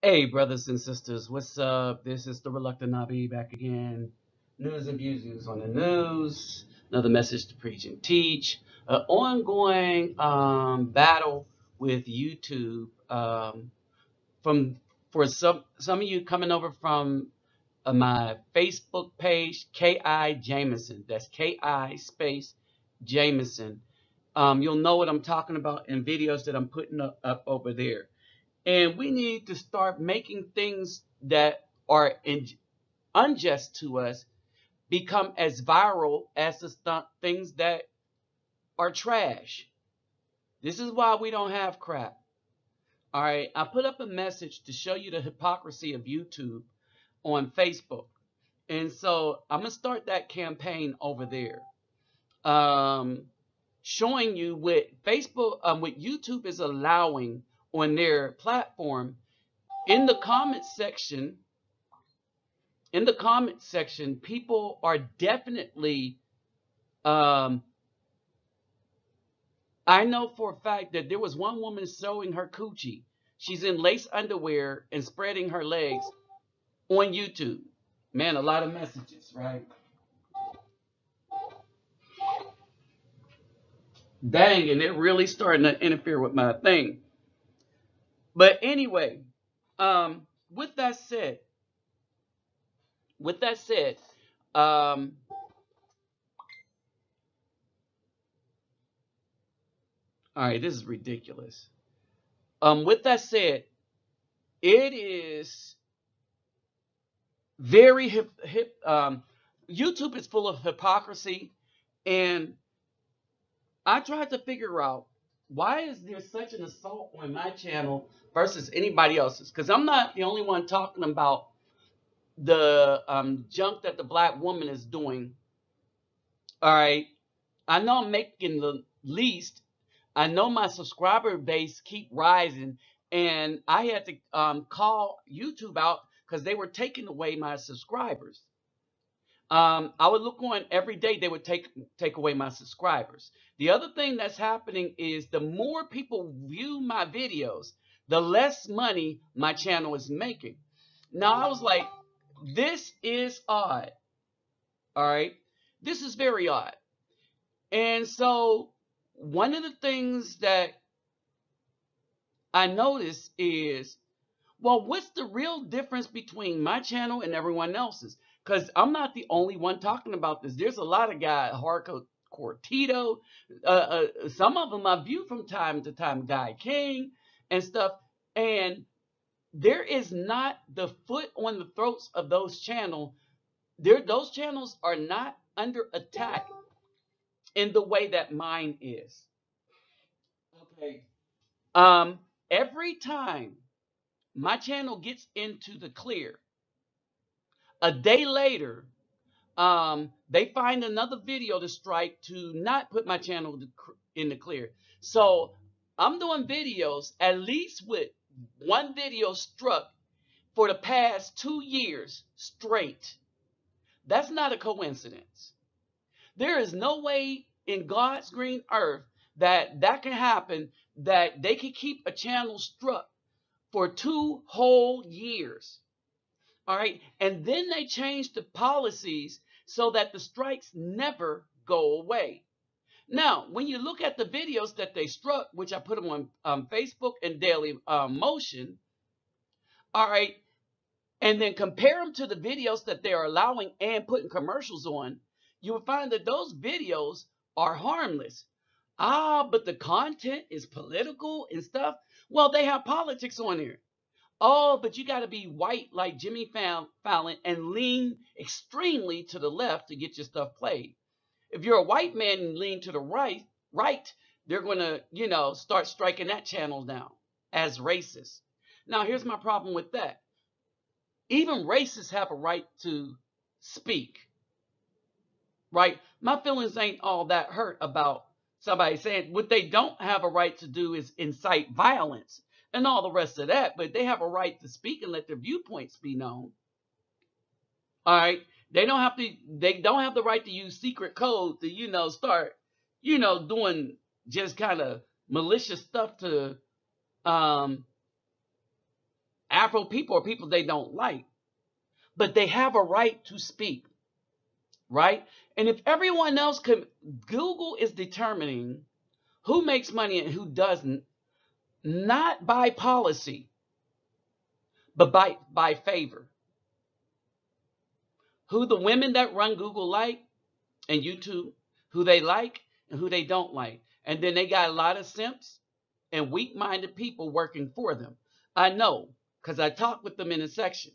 Hey, brothers and sisters, what's up? This is the Reluctant Nabi back again. News and views on the news. Another message to preach and teach. An ongoing battle with YouTube. From for some of you coming over from my Facebook page, Ki Jameson. That's Ki space Jameson. You'll know what I'm talking about in videos that I'm putting up over there. And we need to start making things that are unjust to us become as viral as the things that are trash. This is why we don't have crap. All right, I put up a message to show you the hypocrisy of YouTube on Facebook. And so I'm going to start that campaign over there. Showing you what Facebook, what YouTube is allowing on their platform in the comments section. People are definitely, um, I know for a fact that there was one woman showing her coochie. She's in lace underwear and spreading her legs on YouTube. Man, a lot of messages, right? Dang, and it really starting to interfere with my thing. But anyway, with that said, with that said, um, all right, this is ridiculous. With that said, it is very YouTube is full of hypocrisy, and I tried to figure out why is there such an assault on my channel versus anybody else's, because I'm not the only one talking about the junk that the black woman is doing. All right, I know I'm making the least. I know my subscriber base keep rising, and I had to call YouTube out because they were taking away my subscribers. I would look on every day, they would take away my subscribers. The other thing that's happening is the more people view my videos, the less money my channel is making. Now I was like, this is odd. All right. This is very odd. And so one of the things that I noticed is, well, what's the real difference between my channel and everyone else's? Because I'm not the only one talking about this. There's a lot of guys, Hardcore Tito, some of them I view from time to time, Guy King and stuff. And there is not the foot on the throats of those channels. Those channels are not under attack in the way that mine is. Okay. Every time my channel gets into the clear, a day later, they find another video to strike to not put my channel in the clear. So I'm doing videos at least with one video struck for the past 2 years straight. That's not a coincidence. There is no way in God's green earth that that can happen, that they can keep a channel struck for 2 whole years. All right. And then they changed the policies so that the strikes never go away. Now, when you look at the videos that they struck, which I put them on Facebook and Daily Motion, all right, and then compare them to the videos that they are allowing and putting commercials on, you will find that those videos are harmless. Ah, but the content is political and stuff. Well, they have politics on there. Oh, but you got to be white like Jimmy Fallon and lean extremely to the left to get your stuff played. If you're a white man and lean to the right, they're going to, start striking that channel down as racist. Now, here's my problem with that. Even racists have a right to speak, right? My feelings ain't all that hurt about somebody saying what they don't have a right to do is incite violence and all the rest of that, but they have a right to speak and let their viewpoints be known. All right. They don't have the right to use secret code to, start, doing just kind of malicious stuff to um Afro people are people they don't like, but they have a right to speak, right? And if everyone else can, Google is determining who makes money and who doesn't, not by policy, but by favor. Who the women that run Google like and YouTube, who they like and who they don't like. And then they got a lot of simps and weak-minded people working for them. I know, because I talk with them in a section.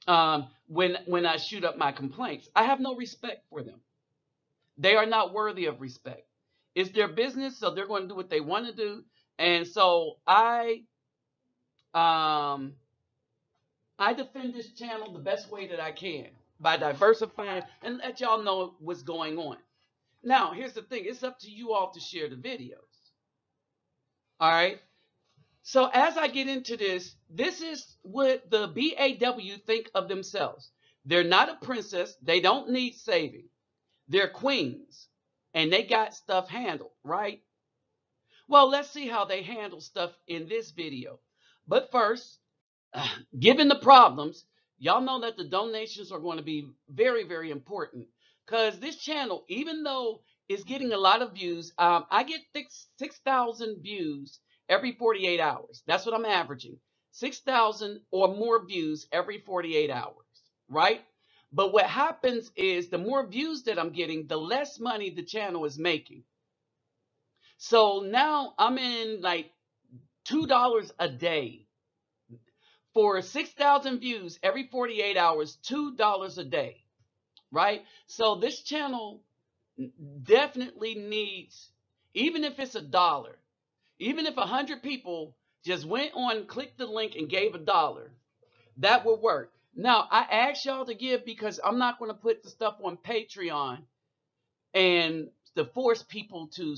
When I shoot up my complaints, I have no respect for them. They are not worthy of respect. It's their business, so they're going to do what they want to do. And so um, I defend this channel the best way that I can by diversifying and let y'all know what's going on. Now, here's the thing. It's up to you all to share the videos. All right. So as I get into this, this is what the BAW think of themselves. They're not a princess. They don't need saving. They're queens. And they got stuff handled, right? Well, let's see how they handle stuff in this video. But first, given the problems, y'all know that the donations are going to be very, very important. Because this channel, even though it's getting a lot of views, I get 6,000 views every 48 hours. That's what I'm averaging. 6,000 or more views every 48 hours, right? But what happens is the more views that I'm getting, the less money the channel is making. So now I'm in like $2 a day. For 6,000 views every 48 hours, $2 a day, right? So this channel definitely needs, even if it's $1, even if 100 people just went on, clicked the link and gave $1, that would work. Now, I asked y'all to give because I'm not going to put the stuff on Patreon and to force people to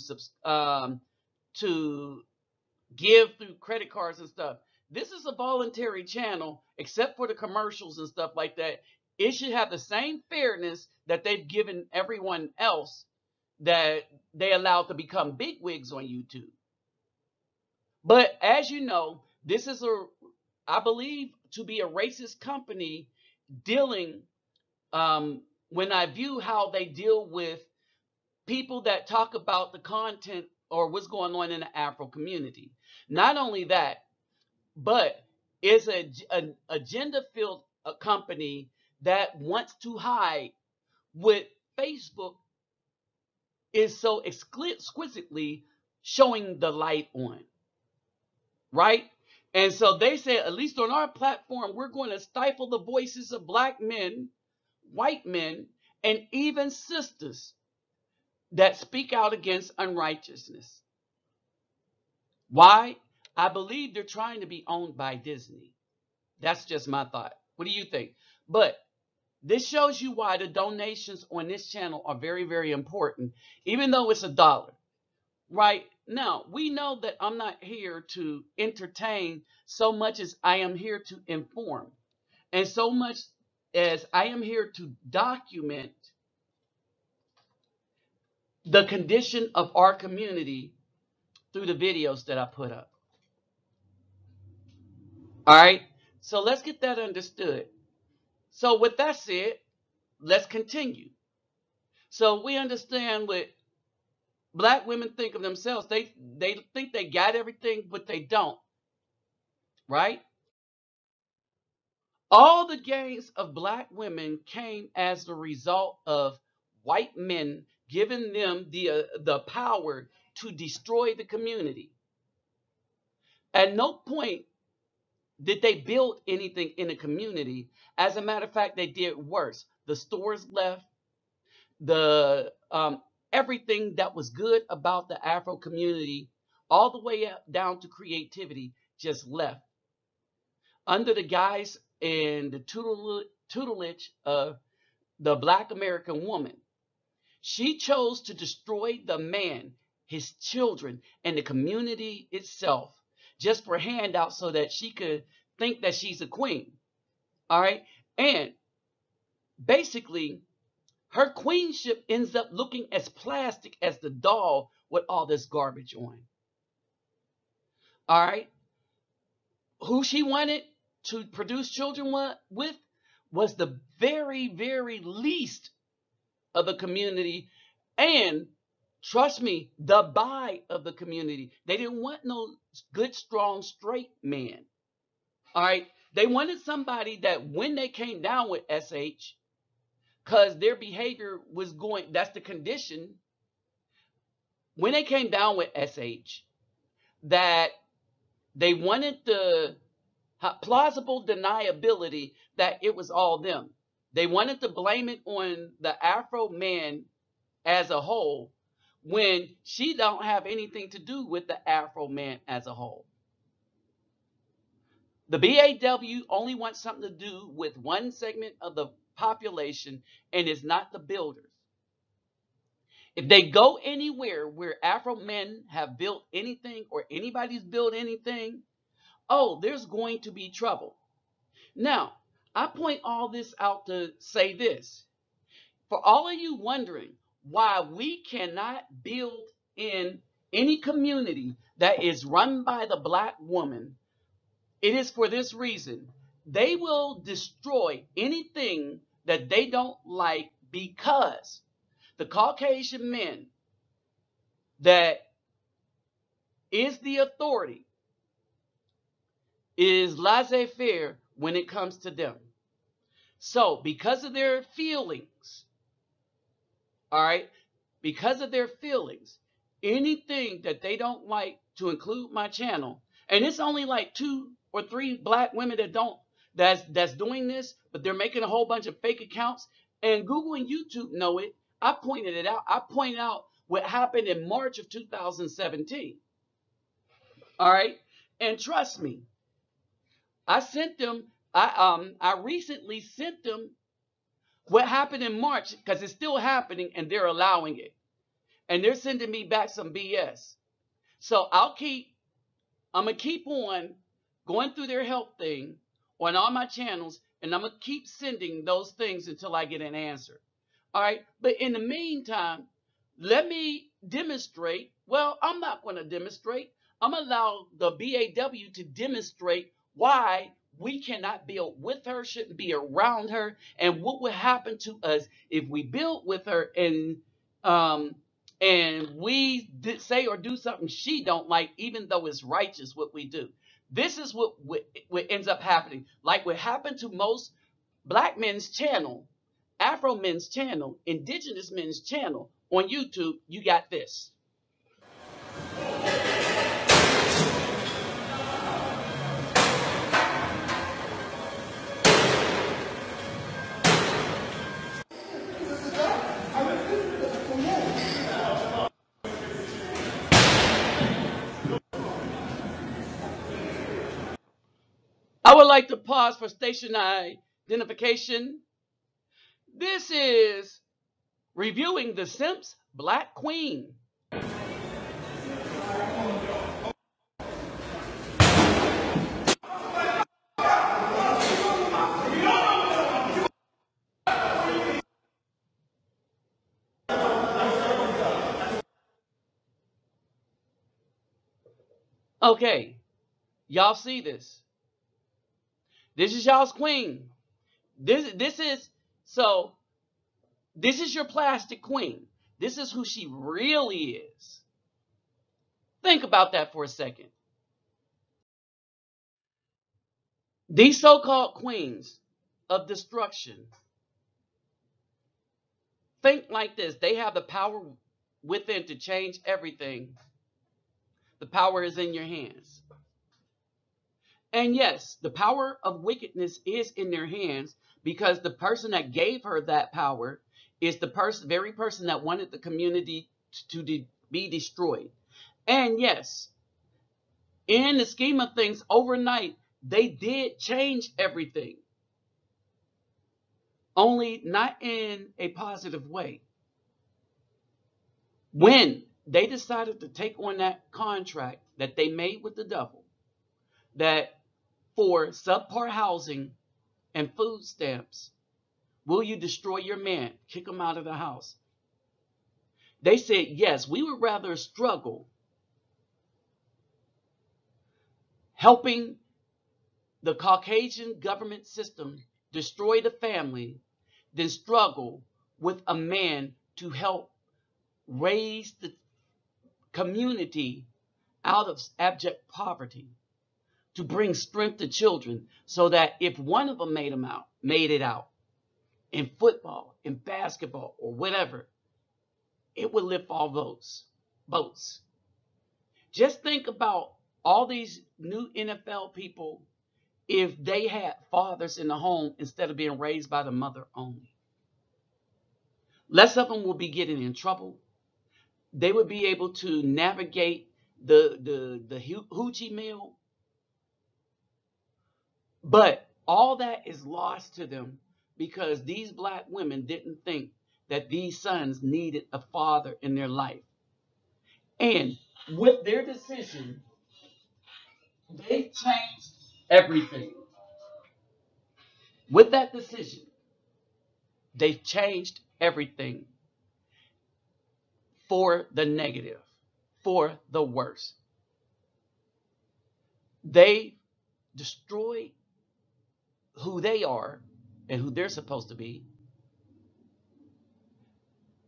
give through credit cards and stuff. This is a voluntary channel, except for the commercials and stuff like that. It should have the same fairness that they've given everyone else that they allowed to become bigwigs on YouTube. But as you know, this is I believe, to be a racist company dealing, when I view how they deal with people that talk about the content or what's going on in the Afro community. Not only that, but it's an agenda-filled company that wants to hide what Facebook is so exquisitely showing the light on, right? And so they say, at least on our platform, we're going to stifle the voices of black men, white men, and even sisters that speak out against unrighteousness. Why? I believe they're trying to be owned by Disney. That's just my thought. What do you think? But this shows you why the donations on this channel are very, very important, even though it's $1. Right? Now, we know that I'm not here to entertain so much as I am here to inform, and so much as I am here to document the condition of our community through the videos that I put up. All right? So let's get that understood. So with that said, let's continue. So we understand what black women think of themselves. They think they got everything, but they don't. Right? All the gains of black women came as the result of white men giving them the power to destroy the community. At no point did they build anything in the community. As a matter of fact, they did worse. The stores left. The everything that was good about the Afro community, all the way up down to creativity, just left under the guise and the tutelage of the black American woman. She chose to destroy the man, his children, and the community itself just for handouts so that she could think that she's a queen. All right. And basically, her queenship ends up looking as plastic as the doll with all this garbage on. All right. who she wanted to produce children with was the very, very least of the community, and trust me, the buy of the community. They didn't want no good, strong, straight man. All right. They wanted somebody that when they came down with SH, because their behavior was going, that's the condition. When they came down with SH, that they wanted the plausible deniability that it was all them. They wanted to blame it on the Afro man as a whole when she don't have anything to do with the Afro man as a whole. The BAW only wants something to do with one segment of the population, and is not the builders. If they go anywhere where Afro men have built anything or anybody's built anything, oh, there's going to be trouble. Now, I point all this out to say this. For all of you wondering why we cannot build in any community that is run by the black woman, it is for this reason. They will destroy anything that they don't like, because the Caucasian men that is the authority is laissez-faire when it comes to them. So because of their feelings, all right, because of their feelings, anything that they don't like to include my channel, and it's only like 2 or 3 black women that's doing this, but they're making a whole bunch of fake accounts, and Google and YouTube know it. I pointed it out. I pointed out what happened in March of 2017. All right, and trust me, I sent them. I recently sent them what happened in March, because it's still happening and they're allowing it, and they're sending me back some BS. So I'm gonna keep on going through their help thing on all my channels, and I'm gonna keep sending those things until I get an answer. All right, but in the meantime, let me demonstrate. Well, I'm not going to demonstrate. I'm going to allow the BAW to demonstrate why we cannot build with her, shouldn't be around her, and what would happen to us if we build with her and we say or do something she don't like, even though it's righteous what we do. This is what ends up happening. Like what happened to most black men's channel, Afro men's channel, indigenous men's channel on YouTube. You got this. I would like to pause for station identification. This is reviewing the Simp's Black Queen. Okay, y'all see this. This is y'all's queen. This is your plastic queen. This is who she really is. Think about that for a second. These so-called queens of destruction, think like this. They have the power within to change everything. The power is in your hands. And yes, the power of wickedness is in their hands, because the person that gave her that power is the very person that wanted the community to be destroyed. And yes, in the scheme of things, overnight, they did change everything. Only not in a positive way. When they decided to take on that contract that they made with the devil, that for subpar housing and food stamps, will you destroy your man, kick him out of the house? They said, yes, we would rather struggle helping the Caucasian government system destroy the family, then struggle with a man to help raise the community out of abject poverty, to bring strength to children, so that if one of them made it out in football, in basketball, or whatever, it would lift all those boats. Just think about all these new NFL people if they had fathers in the home instead of being raised by the mother only. Less of them will be getting in trouble. They would be able to navigate the hoochie meal. But all that is lost to them because these black women didn't think that these sons needed a father in their life. And with their decision, they changed everything. With that decision, they changed everything for the negative, for the worse. They destroyed who they are and who they're supposed to be.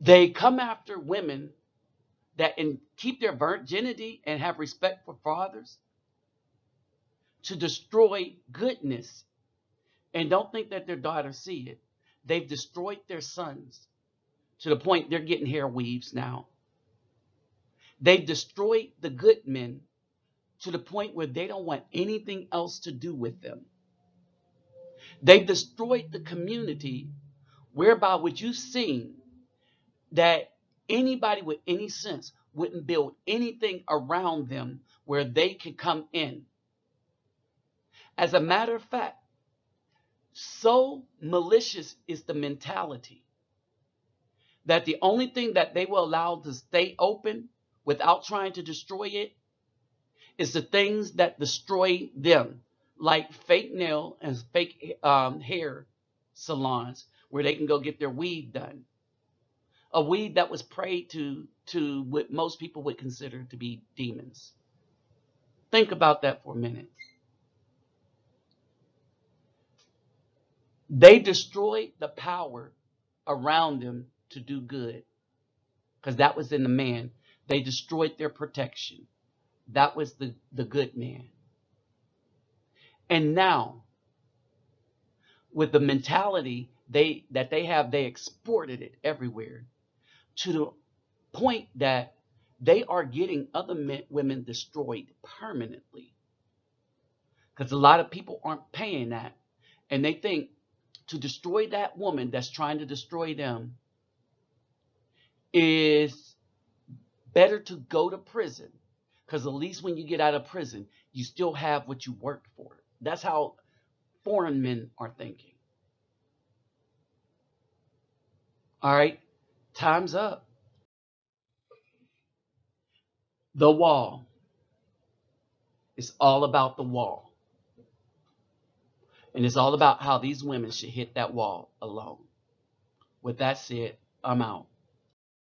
They come after women that keep their virginity and have respect for fathers, to destroy goodness and don't think that their daughters see it. They've destroyed their sons to the point they're getting hair weaves now. They've destroyed the good men to the point where they don't want anything else to do with them. They've destroyed the community whereby would you seen that anybody with any sense wouldn't build anything around them where they could come in. As a matter of fact, so malicious is the mentality that the only thing that they will allow to stay open without trying to destroy it is the things that destroy them, like fake nail and fake hair salons where they can go get their weave done. A weed that was prayed to what most people would consider to be demons. Think about that for a minute. They destroyed the power around them to do good because that was in the man. They destroyed their protection. That was the good man. And now, with the mentality that they have, they exported it everywhere to the point that they are getting other women destroyed permanently. Because a lot of people aren't paying that. And they think to destroy that woman that's trying to destroy them is better to go to prison. Because at least when you get out of prison, you still have what you worked for. That's how foreign men are thinking. All right, time's up. The wall. It's all about the wall. And it's all about how these women should hit that wall alone. With that said, I'm out.